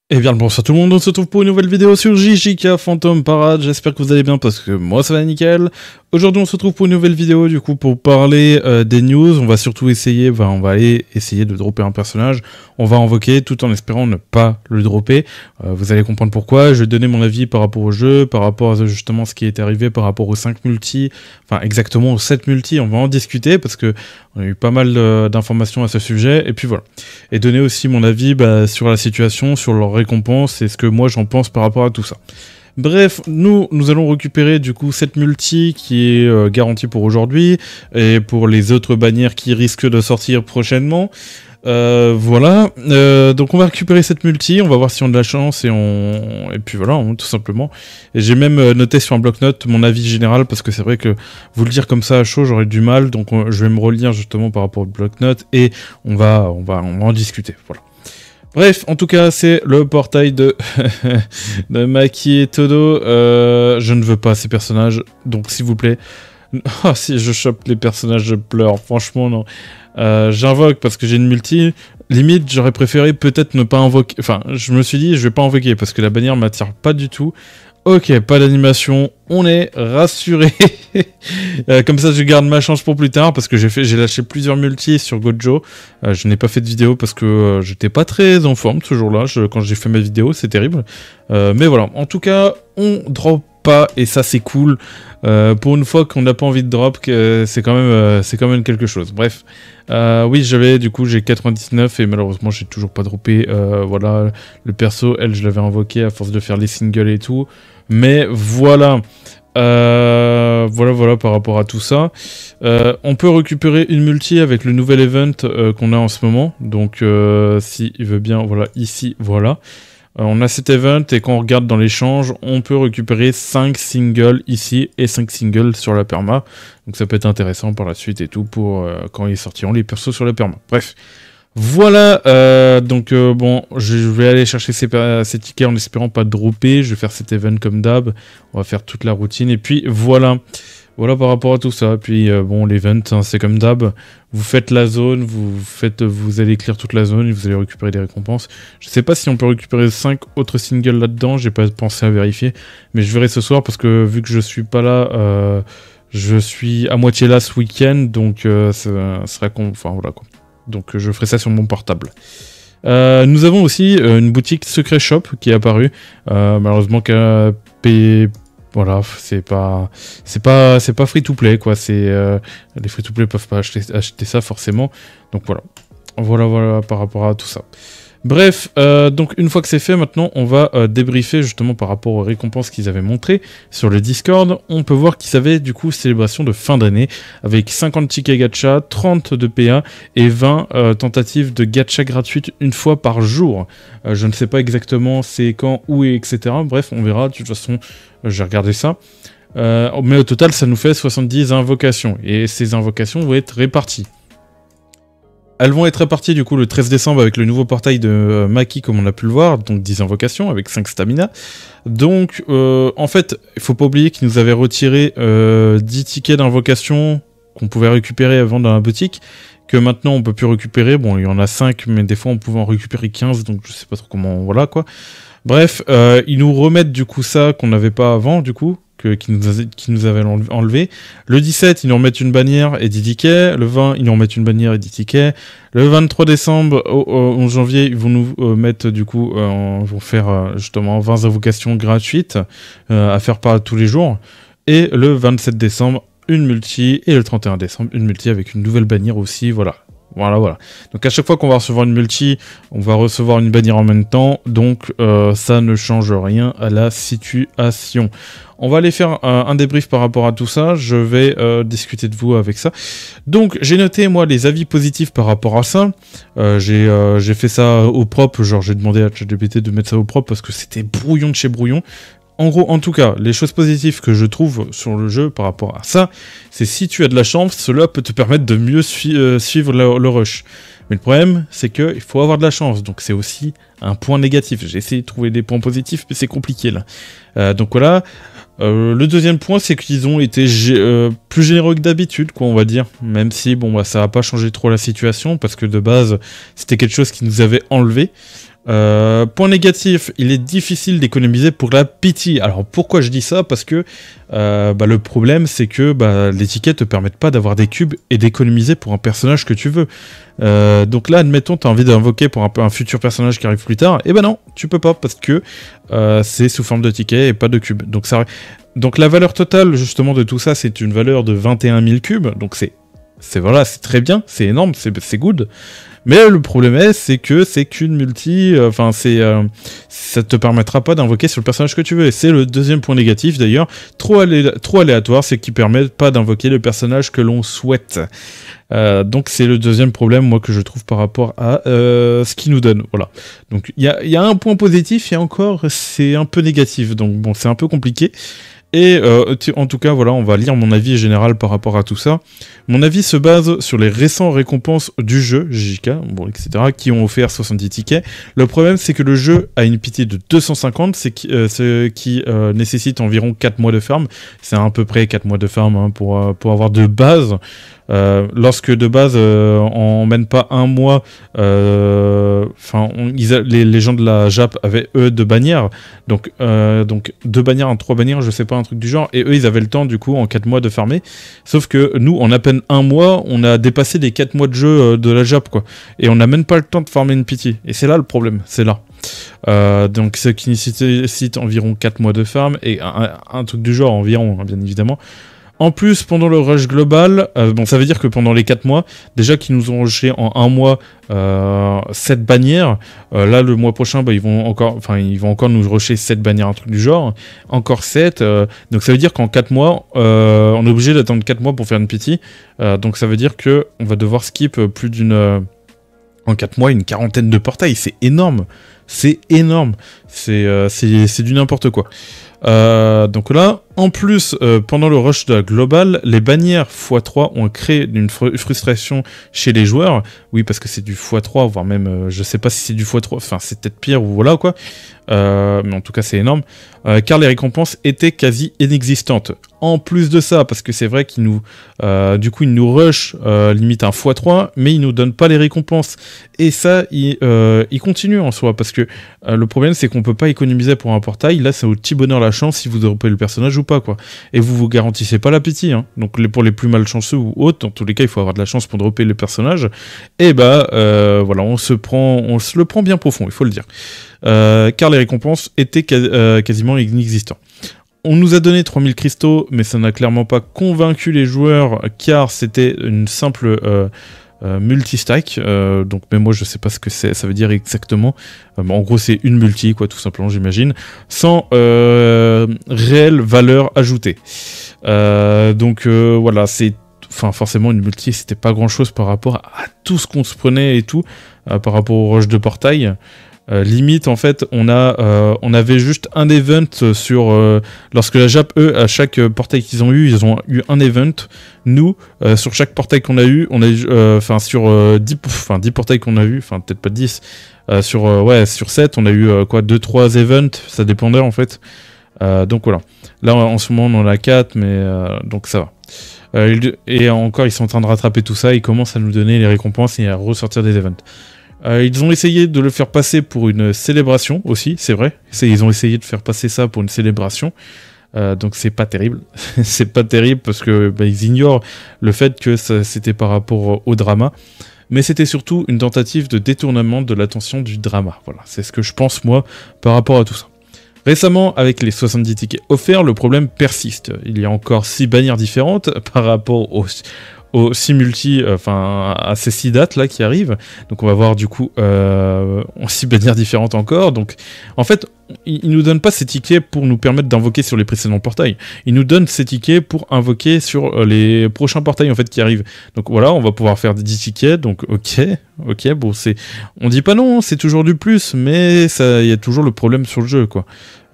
Eh bien le bonsoir tout le monde, on se retrouve pour une nouvelle vidéo sur JJK Phantom Parade, j'espère que vous allez bien parce que moi ça va nickel. Aujourd'hui on se retrouve pour une nouvelle vidéo du coup pour parler des news, on va surtout essayer, on va aller essayer de dropper un personnage, on va invoquer tout en espérant ne pas le dropper, vous allez comprendre pourquoi, je vais donner mon avis par rapport au jeu, par rapport à justement ce qui est arrivé par rapport aux 5 multi, enfin exactement aux 7 multi, on va en discuter parce que on a eu pas mal d'informations à ce sujet, et puis voilà. Et donner aussi mon avis sur la situation, sur leur récompense et ce que moi j'en pense par rapport à tout ça. Bref, nous allons récupérer du coup cette multi qui est garantie pour aujourd'hui et pour les autres bannières qui risquent de sortir prochainement. Voilà, donc on va récupérer cette multi, on va voir si on a de la chance et puis voilà, tout simplement. Et j'ai même noté sur un bloc-notes mon avis général parce que c'est vrai que vous le dire comme ça à chaud j'aurais du mal, donc je vais me relire justement par rapport au bloc-notes et on va en discuter, voilà. Bref, en tout cas, c'est le portail de, de Maki et Todo. Je ne veux pas ces personnages, donc s'il vous plaît. Oh, si je chope les personnages, je pleure. Franchement, non. J'invoque parce que j'ai une multi. Limite, j'aurais préféré peut-être ne pas invoquer. Enfin, je me suis dit, je vais pas invoquer parce que la bannière m'attire pas du tout. Ok, pas d'animation, on est rassuré. Comme ça, je garde ma chance pour plus tard parce que j'ai lâché plusieurs multis sur Gojo. Je n'ai pas fait de vidéo parce que j'étais pas très en forme ce jour-là. Quand j'ai fait ma vidéo, c'est terrible. Mais voilà, en tout cas, on drop pas et ça c'est cool. Pour une fois qu'on n'a pas envie de drop, c'est quand même quelque chose. Bref, oui, j'ai 99 et malheureusement j'ai toujours pas droppé. Voilà, le perso, je l'avais invoqué à force de faire les singles et tout. Mais voilà, voilà par rapport à tout ça. On peut récupérer une multi avec le nouvel event qu'on a en ce moment. Donc si il veut bien, voilà, ici, voilà. On a cet event et quand on regarde dans l'échange, on peut récupérer 5 singles ici et 5 singles sur la perma. Donc ça peut être intéressant par la suite et tout pour quand ils sortiront les persos sur la perma. Bref. Voilà, bon, je vais aller chercher ces tickets en espérant pas dropper, je vais faire cet event comme d'hab, on va faire toute la routine, et puis voilà par rapport à tout ça, puis bon, l'event, hein, c'est comme d'hab, vous faites la zone, vous allez clear toute la zone, et vous allez récupérer des récompenses, je sais pas si on peut récupérer 5 autres singles là-dedans, j'ai pas pensé à vérifier, mais je verrai ce soir, parce que vu que je suis pas là, je suis à moitié là ce week-end, donc ça sera enfin voilà quoi. Donc je ferai ça sur mon portable. Nous avons aussi une boutique Secret Shop qui est apparue. Malheureusement voilà, c'est pas free to play quoi. Les free to play peuvent pas acheter ça forcément. Donc voilà par rapport à tout ça. Bref, donc une fois que c'est fait, maintenant on va débriefer justement par rapport aux récompenses qu'ils avaient montrées sur le Discord. On peut voir qu'ils avaient du coup célébration de fin d'année avec 50 tickets gacha, 30 de PA et 20 tentatives de gacha gratuites une fois par jour. Je ne sais pas exactement c'est quand, où et etc. Bref, on verra, de toute façon j'ai regardé ça. Mais au total ça nous fait 70 invocations et ces invocations vont être réparties. Elles vont être réparties du coup le 13 décembre avec le nouveau portail de Maki comme on a pu le voir, donc 10 invocations avec 5 stamina. Donc en fait, il faut pas oublier qu'ils nous avaient retiré 10 tickets d'invocation qu'on pouvait récupérer avant dans la boutique, que maintenant on peut plus récupérer. Bon, il y en a 5, mais des fois on pouvait en récupérer 15, donc je sais pas trop comment, voilà quoi. Bref, ils nous remettent du coup ça qu'on n'avait pas avant du coup. Qui nous avaient enlevé. Le 17, ils nous remettent une bannière et 10 tickets. Le 20, ils nous remettent une bannière et 10 tickets. Le 23 décembre, au 11 janvier, ils vont nous mettre, du coup, vont faire justement 20 invocations gratuites à faire par tous les jours. Et le 27 décembre, une multi. Et le 31 décembre, une multi avec une nouvelle bannière aussi. Voilà. Donc à chaque fois qu'on va recevoir une multi, on va recevoir une bannière en même temps, donc ça ne change rien à la situation. On va aller faire un débrief par rapport à tout ça, je vais discuter de vous avec ça. Donc j'ai noté moi les avis positifs par rapport à ça, j'ai fait ça au propre, genre j'ai demandé à ChatGPT de mettre ça au propre parce que c'était brouillon de chez brouillon. En gros, en tout cas, les choses positives que je trouve sur le jeu par rapport à ça, c'est si tu as de la chance, cela peut te permettre de mieux suivre le rush. Mais le problème, c'est qu'il faut avoir de la chance, donc c'est aussi un point négatif. J'ai essayé de trouver des points positifs, mais c'est compliqué là. Donc voilà. Le deuxième point, c'est qu'ils ont été plus généreux que d'habitude, quoi, on va dire. Même si, bon, bah, ça n'a pas changé trop la situation, parce que de base, c'était quelque chose qui nous avait enlevé. Point négatif, il est difficile d'économiser pour la pity. Alors pourquoi je dis ça? Parce que le problème c'est que les tickets te permettent pas d'avoir des cubes et d'économiser pour un personnage que tu veux. Donc là, admettons, tu as envie d'invoquer pour un futur personnage qui arrive plus tard, et non, tu peux pas parce que c'est sous forme de tickets et pas de cubes. Donc la valeur totale justement de tout ça, c'est une valeur de 21 000 cubes, donc c'est très bien, c'est énorme, c'est good. Mais le problème c'est que c'est qu'une multi, ça te permettra pas d'invoquer sur le personnage que tu veux. Et c'est le deuxième point négatif d'ailleurs, trop aléatoire, c'est qu'il permet pas d'invoquer le personnage que l'on souhaite. Donc c'est le deuxième problème, moi, que je trouve par rapport à ce qu'il nous donne. Voilà. Donc il y a un point positif et encore c'est un peu négatif. Donc bon, c'est un peu compliqué. Et en tout cas, voilà, on va lire mon avis général par rapport à tout ça. Mon avis se base sur les récents récompenses du jeu, JK, etc., qui ont offert 70 tickets. Le problème, c'est que le jeu a une pitié de 250, ce qui nécessite environ 4 mois de farm. C'est à peu près 4 mois de farm pour avoir de base. Lorsque de base on mène pas un mois, les gens de la Jap avaient eux 2 bannières, donc 2 bannières, 3 bannières, je sais pas, un truc du genre, et eux ils avaient le temps du coup en 4 mois de farmer, sauf que nous en à peine un mois on a dépassé les 4 mois de jeu de la Jap quoi, et on n'a même pas le temps de farmer une pitié, et c'est là le problème, c'est là. Donc ce qui nécessite environ 4 mois de farm, et un truc du genre environ, bien évidemment. En plus, pendant le rush global, ça veut dire que pendant les 4 mois, déjà qu'ils nous ont rushé en un mois 7 bannières, là le mois prochain, ils vont encore nous rusher 7 bannières, un truc du genre, encore 7, donc ça veut dire qu'en 4 mois, on est obligé d'attendre 4 mois pour faire une pity, donc ça veut dire qu'on va devoir skip plus en 4 mois, une quarantaine de portails, c'est énorme, c'est du n'importe quoi. Donc là, en plus, pendant le rush de la globale, les bannières x3 ont créé une frustration chez les joueurs. Oui, parce que c'est du x3, voire même, je sais pas si c'est du x3, enfin c'est peut-être pire ou voilà quoi. Mais en tout cas c'est énorme. Car les récompenses étaient quasi inexistantes. En plus de ça, parce que c'est vrai qu'ils nous rush limite un x3, mais ils nous donnent pas les récompenses. Et ça, ils continuent en soi, parce que le problème c'est qu'on peut pas économiser pour un portail. Là c'est au petit bonheur la chance si vous dropez le personnage ou pas quoi. Et vous garantissez pas la pity. Hein. Donc pour les plus malchanceux ou autres, dans tous les cas il faut avoir de la chance pour dropper le personnage. Et voilà, on se le prend bien profond, il faut le dire. Car les récompenses étaient quasiment inexistantes. On nous a donné 3000 cristaux, mais ça n'a clairement pas convaincu les joueurs, car c'était une simple multi-stack. Donc, mais moi je sais pas ce que ça veut dire exactement. En gros c'est une multi, quoi, tout simplement, j'imagine, sans réelle valeur ajoutée. Voilà, forcément une multi c'était pas grand chose par rapport à tout ce qu'on se prenait et tout, par rapport au rush de portail. Limite en fait on avait juste un event sur lorsque la Jap, eux, à chaque portail qu'ils ont eu, ils ont eu un event. Nous sur chaque portail qu'on a eu, on a eu sur 10 portails qu'on a eu, enfin peut-être pas 10, sur 7 on a eu 2-3 events, ça dépendait en fait. Donc voilà, là en ce moment on en a 4, mais donc ça va. Et encore ils sont en train de rattraper tout ça, ils commencent à nous donner les récompenses et à ressortir des events. Ils ont essayé de le faire passer pour une célébration aussi, c'est vrai. Ils ont essayé de faire passer ça pour une célébration. Donc c'est pas terrible. C'est pas terrible parce que ils ignorent le fait que c'était par rapport au drama. Mais c'était surtout une tentative de détournement de l'attention du drama. Voilà, c'est ce que je pense moi par rapport à tout ça. Récemment, avec les 70 tickets offerts, le problème persiste. Il y a encore 6 bannières différentes par rapport aux 6 multi, à ces 6 dates là qui arrivent. Donc on va voir du coup 6 bannières différentes encore. Donc en fait, ils nous donnent pas ces tickets pour nous permettre d'invoquer sur les précédents portails. Ils nous donnent ces tickets pour invoquer sur les prochains portails en fait qui arrivent. Donc voilà, on va pouvoir faire 10 tickets. Donc ok, bon on dit pas non, c'est toujours du plus, mais il y a toujours le problème sur le jeu quoi.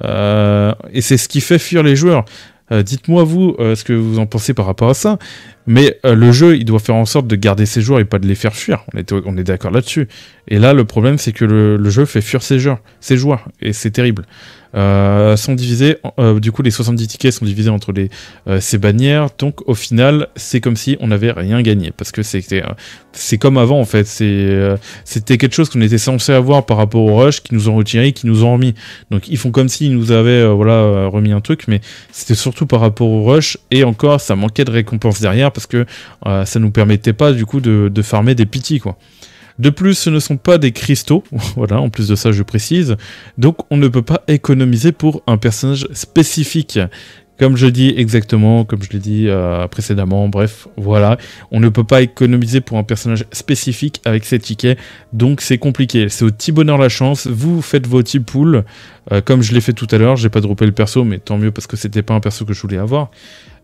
Et c'est ce qui fait fuir les joueurs. Dites-moi vous ce que vous en pensez par rapport à ça. Mais le jeu, il doit faire en sorte de garder ses joueurs et pas de les faire fuir. On est d'accord là-dessus. Et là, le problème, c'est que le jeu fait fuir ses joueurs. Et c'est terrible. sont divisés, du coup les 70 tickets sont divisés entre ces bannières, donc au final c'est comme si on n'avait rien gagné, parce que c'est comme avant en fait, c'était quelque chose qu'on était censé avoir par rapport au rush, qui nous ont retiré, qui nous ont remis, donc ils font comme s'ils nous avaient remis un truc, mais c'était surtout par rapport au rush, et encore ça manquait de récompense derrière, parce que ça nous permettait pas du coup de farmer des pitis quoi. De plus, ce ne sont pas des cristaux, voilà, en plus de ça je précise, donc on ne peut pas économiser pour un personnage spécifique. Comme je dis exactement, comme je l'ai dit précédemment, bref, voilà, on ne peut pas économiser pour un personnage spécifique avec ces tickets, donc c'est compliqué. C'est au petit bonheur la chance, vous faites vos petits pools, comme je l'ai fait tout à l'heure, j'ai pas droppé le perso, mais tant mieux parce que c'était pas un perso que je voulais avoir.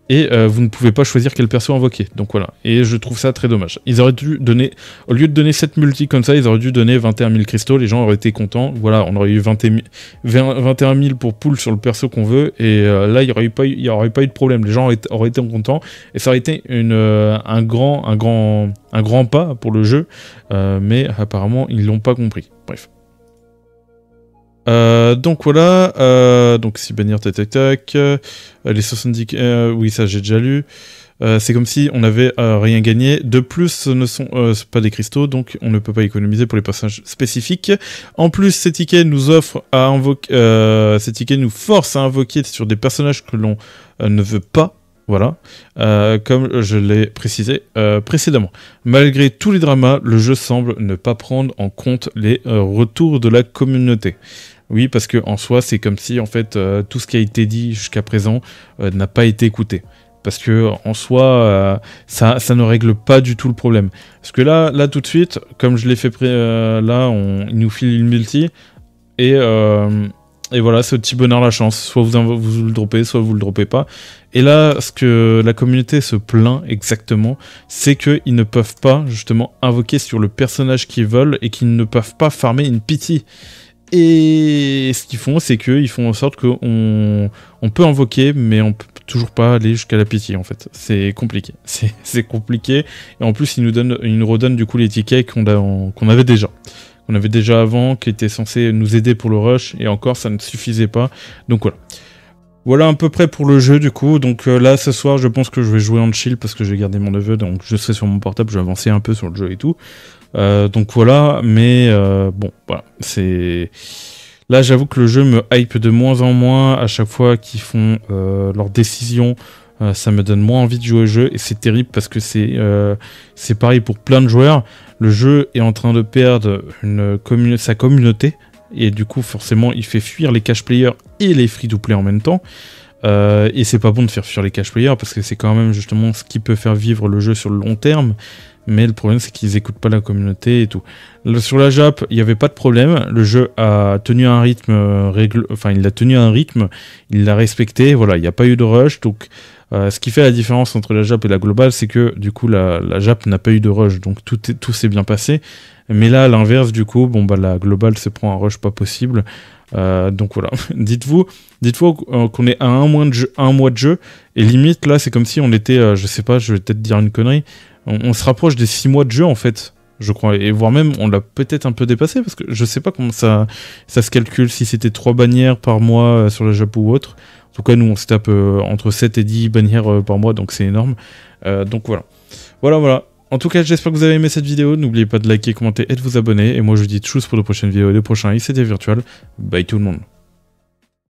Et vous ne pouvez pas choisir quel perso invoquer. Donc voilà. Et je trouve ça très dommage. Ils auraient dû donner, au lieu de donner 7 multis comme ça, ils auraient dû donner 21 000 cristaux. Les gens auraient été contents. Voilà, on aurait eu 21 000 pour pool sur le perso qu'on veut. Et là, il n'y aurait pas eu de problème. Les gens auraient été contents. Et ça aurait été un grand pas pour le jeu. Mais apparemment, ils l'ont pas compris. Bref. Donc voilà, donc si bannir tac, les 70, oui ça j'ai déjà lu, c'est comme si on n'avait rien gagné, de plus ce ne sont pas des cristaux, donc on ne peut pas économiser pour les personnages spécifiques, en plus ces tickets nous offrent à invoquer, ces tickets nous forcent à invoquer sur des personnages que l'on ne veut pas. Voilà, comme je l'ai précisé précédemment. Malgré tous les dramas, le jeu semble ne pas prendre en compte les retours de la communauté. Oui, parce que en soi, c'est comme si en fait tout ce qui a été dit jusqu'à présent n'a pas été écouté. Parce que en soi, ça ne règle pas du tout le problème. Parce que là tout de suite, comme je l'ai fait, là, il nous file une multi et voilà, c'est au petit bonheur la chance. Soit vous le droppez, soit vous le droppez pas. Et là, ce que la communauté se plaint exactement, c'est qu'ils ne peuvent pas justement invoquer sur le personnage qu'ils veulent et qu'ils ne peuvent pas farmer une pity. Et ce qu'ils font, c'est qu'ils font en sorte qu'on peut invoquer, mais on peut toujours pas aller jusqu'à la pitié en fait. C'est compliqué. C'est compliqué. Et en plus, ils nous redonnent du coup les tickets qu'on avait déjà. Qu'on avait déjà avant, qui étaient censés nous aider pour le rush, et encore ça ne suffisait pas. Donc voilà. Voilà à peu près pour le jeu du coup. Donc là ce soir je pense que je vais jouer en chill parce que j'ai gardé mon neveu, donc je serai sur mon portable, je vais avancer un peu sur le jeu et tout. Donc voilà, mais bon, voilà, c'est... Là j'avoue que le jeu me hype de moins en moins à chaque fois qu'ils font leurs décisions. Ça me donne moins envie de jouer au jeu et c'est terrible parce que c'est pareil pour plein de joueurs. Le jeu est en train de perdre sa communauté et du coup forcément il fait fuir les cash players et les free to play en même temps. Et c'est pas bon de faire fuir les cash players parce que c'est quand même justement ce qui peut faire vivre le jeu sur le long terme. Mais le problème c'est qu'ils écoutent pas la communauté et tout. Là, sur la Jap, il n'y avait pas de problème. Le jeu a tenu un rythme il a tenu un rythme, il l'a respecté. Voilà, il n'y a pas eu de rush. Donc ce qui fait la différence entre la Jap et la globale, c'est que du coup la Jap n'a pas eu de rush, donc tout s'est bien passé. Mais là, à l'inverse, du coup, bon bah la globale se prend un rush pas possible. Donc voilà, dites-vous qu'on est à un mois de jeu, et limite là c'est comme si on était, je sais pas, je vais peut-être dire une connerie, on se rapproche des 6 mois de jeu en fait, je crois, et voire même on l'a peut-être un peu dépassé, parce que je sais pas comment ça se calcule, si c'était 3 bannières par mois sur la Jap ou autre. En tout cas nous on se tape entre 7 et 10 bannières par mois, donc c'est énorme. Donc voilà. En tout cas, j'espère que vous avez aimé cette vidéo. N'oubliez pas de liker, commenter et de vous abonner. Et moi, je vous dis tchuss pour de prochaines vidéos et de prochains ICT virtuels. Bye tout le monde.